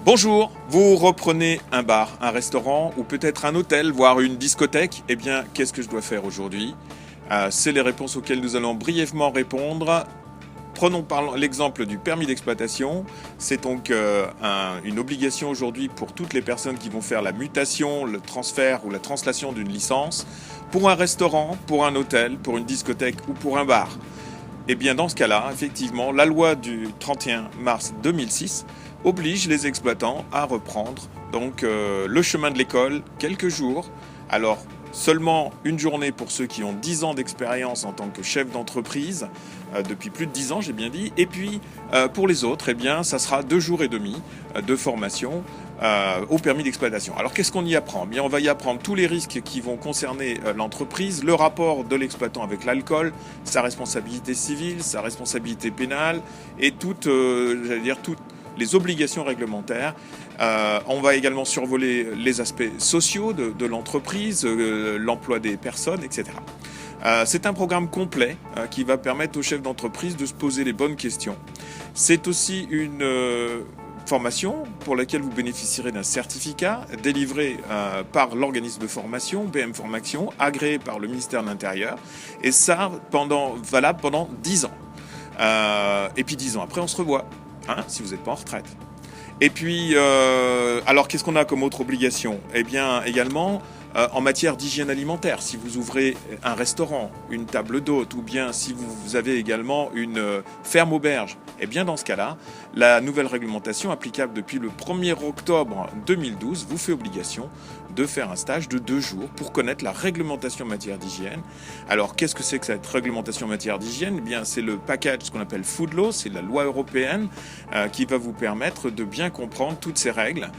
Bonjour, vous reprenez un bar, un restaurant ou peut-être un hôtel, voire une discothèque. Eh bien, qu'est-ce que je dois faire aujourd'hui? C'est les réponses auxquelles nous allons brièvement répondre. Prenons par l'exemple du permis d'exploitation. C'est donc une obligation aujourd'hui pour toutes les personnes qui vont faire la mutation, le transfert ou la translation d'une licence pour un restaurant, pour un hôtel, pour une discothèque ou pour un bar. Eh bien, dans ce cas-là, effectivement, la loi du 31 mars 2006 oblige les exploitants à reprendre donc le chemin de l'école quelques jours. Alors, seulement une journée pour ceux qui ont 10 ans d'expérience en tant que chef d'entreprise, depuis plus de 10 ans, j'ai bien dit. Et puis, pour les autres, eh bien, ça sera 2 jours et demi de formation au permis d'exploitation. Alors qu'est-ce qu'on y apprend? Bien, on va y apprendre tous les risques qui vont concerner l'entreprise, le rapport de l'exploitant avec l'alcool, sa responsabilité civile, sa responsabilité pénale et toutes les obligations réglementaires. On va également survoler les aspects sociaux de l'entreprise, l'emploi des personnes, etc. C'est un programme complet qui va permettre aux chefs d'entreprise de se poser les bonnes questions. C'est aussi une formation pour laquelle vous bénéficierez d'un certificat délivré par l'organisme de formation, BM Formation, agréé par le ministère de l'Intérieur, et ça valable pendant 10 ans. Et puis 10 ans après, on se revoit, si vous n'êtes pas en retraite. Et puis, alors qu'est-ce qu'on a comme autre obligation? Eh bien, également, en matière d'hygiène alimentaire, si vous ouvrez un restaurant, une table d'hôte, ou bien si vous avez également une ferme auberge, eh bien dans ce cas-là, la nouvelle réglementation applicable depuis le 1er octobre 2012 vous fait obligation de faire un stage de 2 jours pour connaître la réglementation en matière d'hygiène. Alors qu'est-ce que c'est que cette réglementation en matière d'hygiène? Eh bien c'est le package, ce qu'on appelle Food Law, c'est la loi européenne qui va vous permettre de bien comprendre toutes ces règles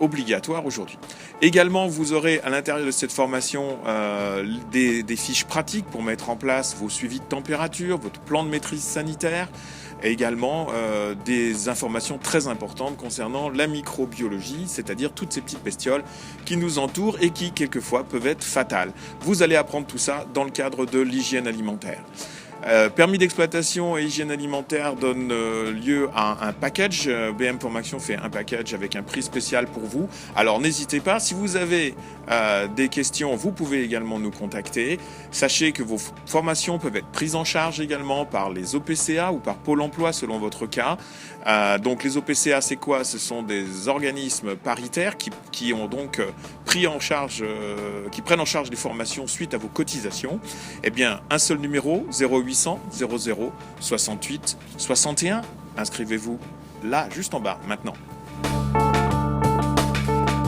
obligatoires aujourd'hui. Également, vous aurez à l'intérieur de cette formation des fiches pratiques pour mettre en place vos suivis de température, votre plan de maîtrise sanitaire, et également des informations très importantes concernant la microbiologie, c'est-à-dire toutes ces petites bestioles qui nous entourent et qui, quelquefois, peuvent être fatales. Vous allez apprendre tout ça dans le cadre de l'hygiène alimentaire. Permis d'exploitation et hygiène alimentaire donne lieu à un package. BM Formation fait un package avec un prix spécial pour vous. Alors n'hésitez pas, si vous avez des questions, vous pouvez également nous contacter. Sachez que vos formations peuvent être prises en charge également par les OPCA ou par Pôle emploi selon votre cas. Donc les OPCA, c'est quoi? Ce sont des organismes paritaires qui ont donc pris en charge, qui prennent en charge les formations suite à vos cotisations. Eh bien, un seul numéro, 0800 00 68 61. Inscrivez-vous là, juste en bas, maintenant.